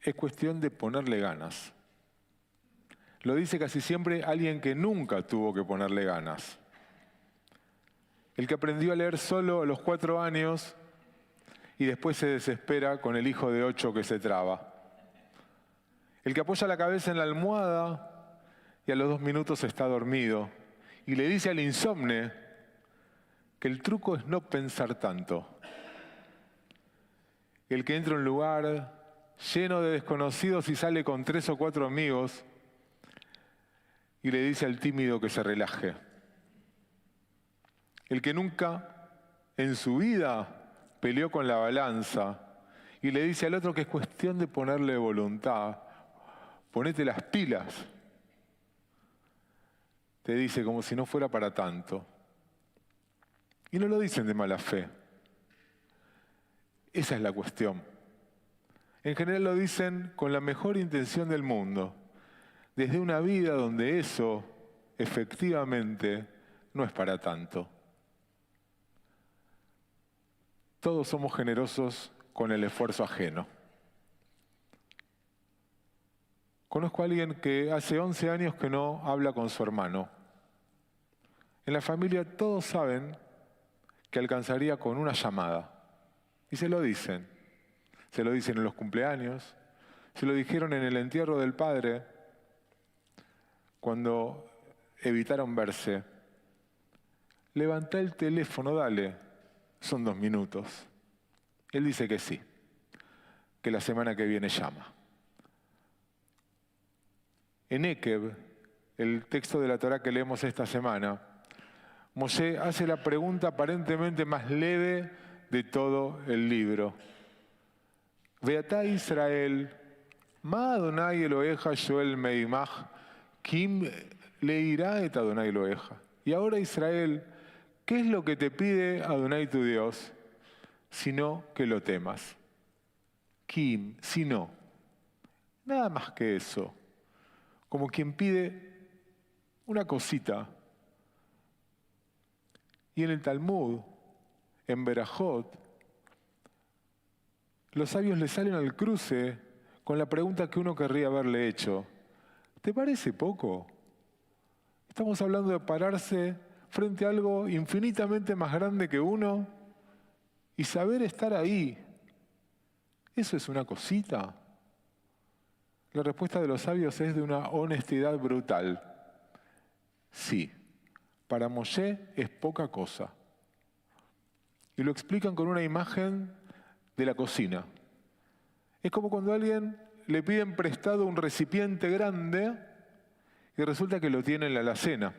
es cuestión de ponerle ganas. Lo dice casi siempre alguien que nunca tuvo que ponerle ganas. El que aprendió a leer solo a los 4 años y después se desespera con el hijo de 8 que se traba. El que apoya la cabeza en la almohada y a los 2 minutos está dormido y le dice al insomne que el truco es no pensar tanto. El que entra a un lugar lleno de desconocidos y sale con 3 o 4 amigos y le dice al tímido que se relaje. El que nunca en su vida peleó con la balanza y le dice al otro que es cuestión de ponerle voluntad. Ponete las pilas. Te dice como si no fuera para tanto. Y no lo dicen de mala fe. Esa es la cuestión. En general lo dicen con la mejor intención del mundo, desde una vida donde eso, efectivamente, no es para tanto. Todos somos generosos con el esfuerzo ajeno. Conozco a alguien que hace 11 años que no habla con su hermano. En la familia todos saben que alcanzaría con una llamada. Y se lo dicen. Se lo dicen en los cumpleaños, se lo dijeron en el entierro del padre, cuando evitaron verse. Levantá el teléfono, dale, son 2 minutos. Él dice que sí, que la semana que viene llama. En Ekeb, el texto de la Torá que leemos esta semana, Moshe hace la pregunta aparentemente más leve de todo el libro. Veatá Israel, Ma Adonai Eloheja Yoel Meimach, Kim leirá et Adonai Eloheja. Y ahora Israel, ¿qué es lo que te pide Adonai tu Dios? Sino que lo temas. Kim, sino. Nada más que eso. Como quien pide una cosita. Y en el Talmud, en Berajot, los sabios le salen al cruce con la pregunta que uno querría haberle hecho. ¿Te parece poco? Estamos hablando de pararse frente a algo infinitamente más grande que uno y saber estar ahí. ¿Eso es una cosita? La respuesta de los sabios es de una honestidad brutal. Sí, para Moshe es poca cosa. Y lo explican con una imagen de la cocina. Es como cuando a alguien le piden prestado un recipiente grande y resulta que lo tiene en la alacena.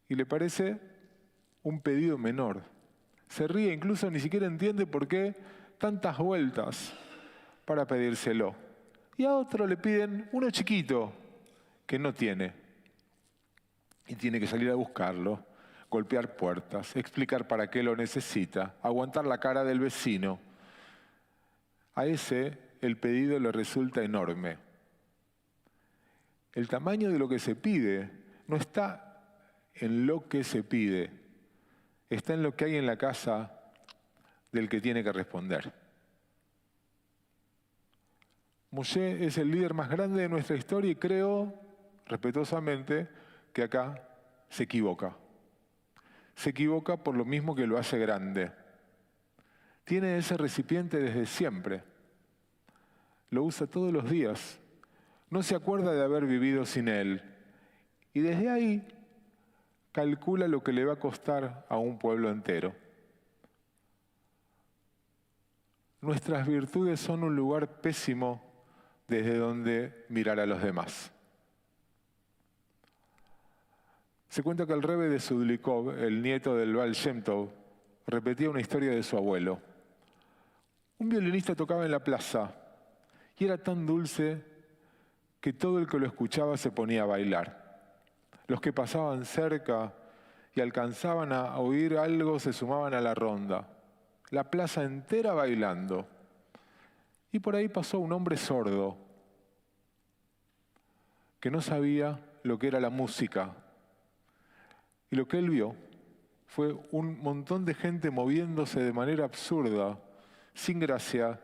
Y le parece un pedido menor. Se ríe, incluso ni siquiera entiende por qué tantas vueltas para pedírselo. Y a otro le piden uno chiquito que no tiene. Y tiene que salir a buscarlo, golpear puertas, explicar para qué lo necesita, aguantar la cara del vecino. A ese el pedido le resulta enorme. El tamaño de lo que se pide no está en lo que se pide, está en lo que hay en la casa del que tiene que responder. Moshe es el líder más grande de nuestra historia y creo, respetuosamente, que acá se equivoca. Se equivoca por lo mismo que lo hace grande. Tiene ese recipiente desde siempre. Lo usa todos los días. No se acuerda de haber vivido sin él. Y desde ahí calcula lo que le va a costar a un pueblo entero. Nuestras virtudes son un lugar pésimo desde donde mirar a los demás. Se cuenta que el Rebbe de Sudlikov, el nieto del Baal Shem Tov, repetía una historia de su abuelo. Un violinista tocaba en la plaza y era tan dulce que todo el que lo escuchaba se ponía a bailar. Los que pasaban cerca y alcanzaban a oír algo se sumaban a la ronda. La plaza entera bailando. Y por ahí pasó un hombre sordo que no sabía lo que era la música. Y lo que él vio fue un montón de gente moviéndose de manera absurda, sin gracia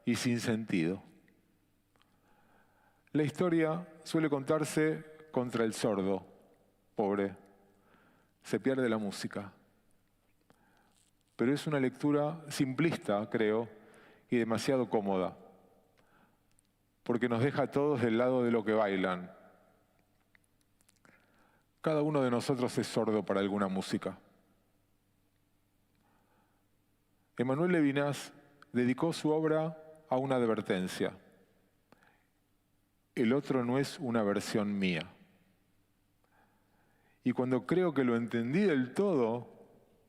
y sin sentido. La historia suele contarse contra el sordo, pobre. Se pierde la música. Pero es una lectura simplista, creo, y demasiado cómoda, porque nos deja a todos del lado de lo que bailan. Cada uno de nosotros es sordo para alguna música. Emmanuel Levinas dedicó su obra a una advertencia. El otro no es una versión mía. Y cuando creo que lo entendí del todo,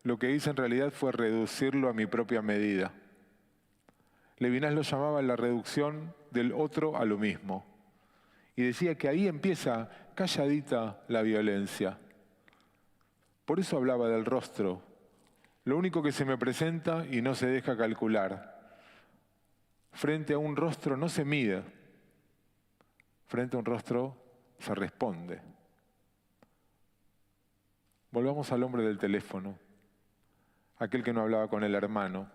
lo que hice en realidad fue reducirlo a mi propia medida. Levinas lo llamaba la reducción del otro a lo mismo. Y decía que ahí empieza calladita la violencia. Por eso hablaba del rostro, lo único que se me presenta y no se deja calcular. Frente a un rostro no se mide, frente a un rostro se responde. Volvamos al hombre del teléfono, aquel que no hablaba con el hermano.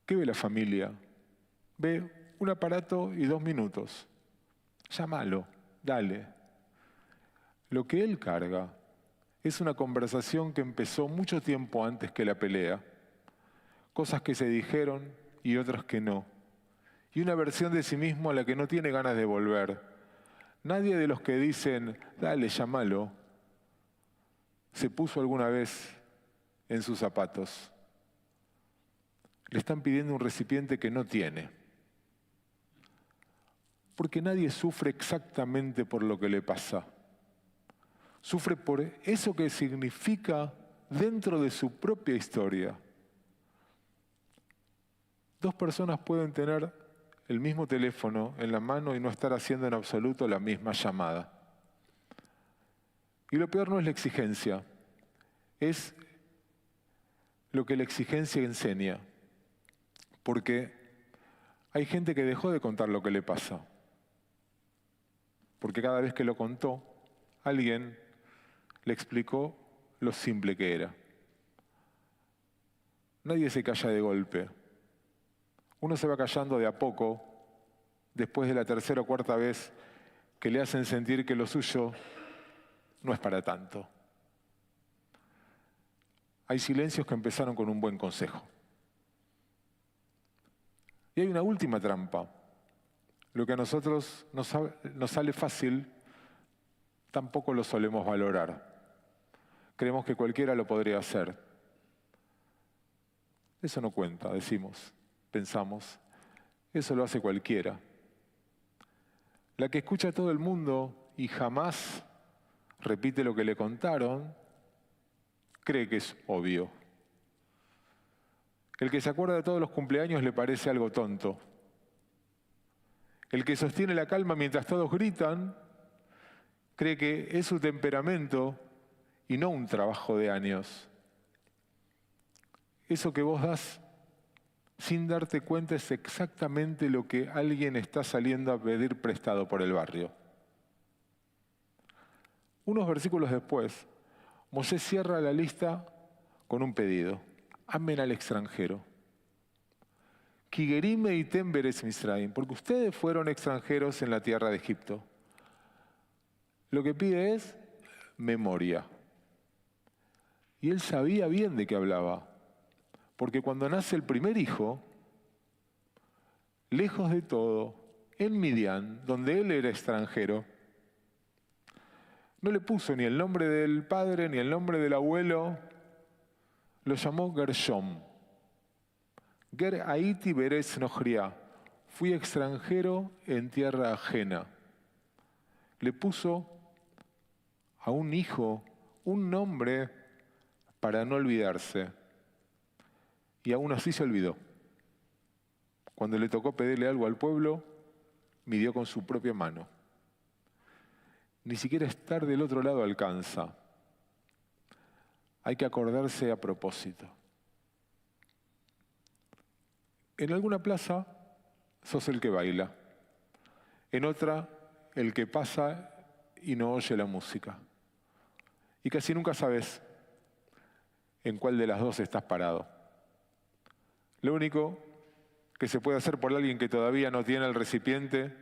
¿Qué ve la familia? Ve un aparato y 2 minutos. Llámalo, dale. Lo que él carga es una conversación que empezó mucho tiempo antes que la pelea. Cosas que se dijeron y otras que no. Y una versión de sí mismo a la que no tiene ganas de volver. Nadie de los que dicen, dale, llámalo, se puso alguna vez en sus zapatos. Le están pidiendo un recipiente que no tiene. Porque nadie sufre exactamente por lo que le pasa. Sufre por eso que significa dentro de su propia historia. 2 personas pueden tener el mismo teléfono en la mano y no estar haciendo en absoluto la misma llamada. Y lo peor no es la exigencia, es lo que la exigencia enseña. Porque hay gente que dejó de contar lo que le pasa. Porque cada vez que lo contó, alguien le explicó lo simple que era. Nadie se calla de golpe. Uno se va callando de a poco, después de la 3ª o 4ª vez que le hacen sentir que lo suyo no es para tanto. Hay silencios que empezaron con un buen consejo. Y hay una última trampa. Lo que a nosotros nos sale fácil, tampoco lo solemos valorar. Creemos que cualquiera lo podría hacer. Eso no cuenta, decimos, pensamos. Eso lo hace cualquiera. La que escucha a todo el mundo y jamás repite lo que le contaron, cree que es obvio. El que se acuerda de todos los cumpleaños le parece algo tonto. El que sostiene la calma mientras todos gritan, cree que es su temperamento y no un trabajo de años. Eso que vos das sin darte cuenta es exactamente lo que alguien está saliendo a pedir prestado por el barrio. Unos versículos después, Moisés cierra la lista con un pedido. Amen al extranjero. Kigerime y Temberes Misraim, porque ustedes fueron extranjeros en la tierra de Egipto. Lo que pide es memoria. Y él sabía bien de qué hablaba, porque cuando nace el primer hijo, lejos de todo, en Midian, donde él era extranjero, no le puso ni el nombre del padre ni el nombre del abuelo, lo llamó Gershom. Ger Haiti Beres Nochria, fui extranjero en tierra ajena. Le puso a un hijo un nombre para no olvidarse. Y aún así se olvidó. Cuando le tocó pedirle algo al pueblo, midió con su propia mano. Ni siquiera estar del otro lado alcanza. Hay que acordarse a propósito. En alguna plaza sos el que baila. En otra, el que pasa y no oye la música. Y casi nunca sabes en cuál de las dos estás parado. Lo único que se puede hacer por alguien que todavía no tiene el recipiente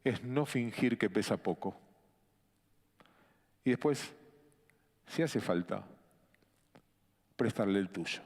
es no fingir que pesa poco. Y después, si hace falta, prestarle el tuyo.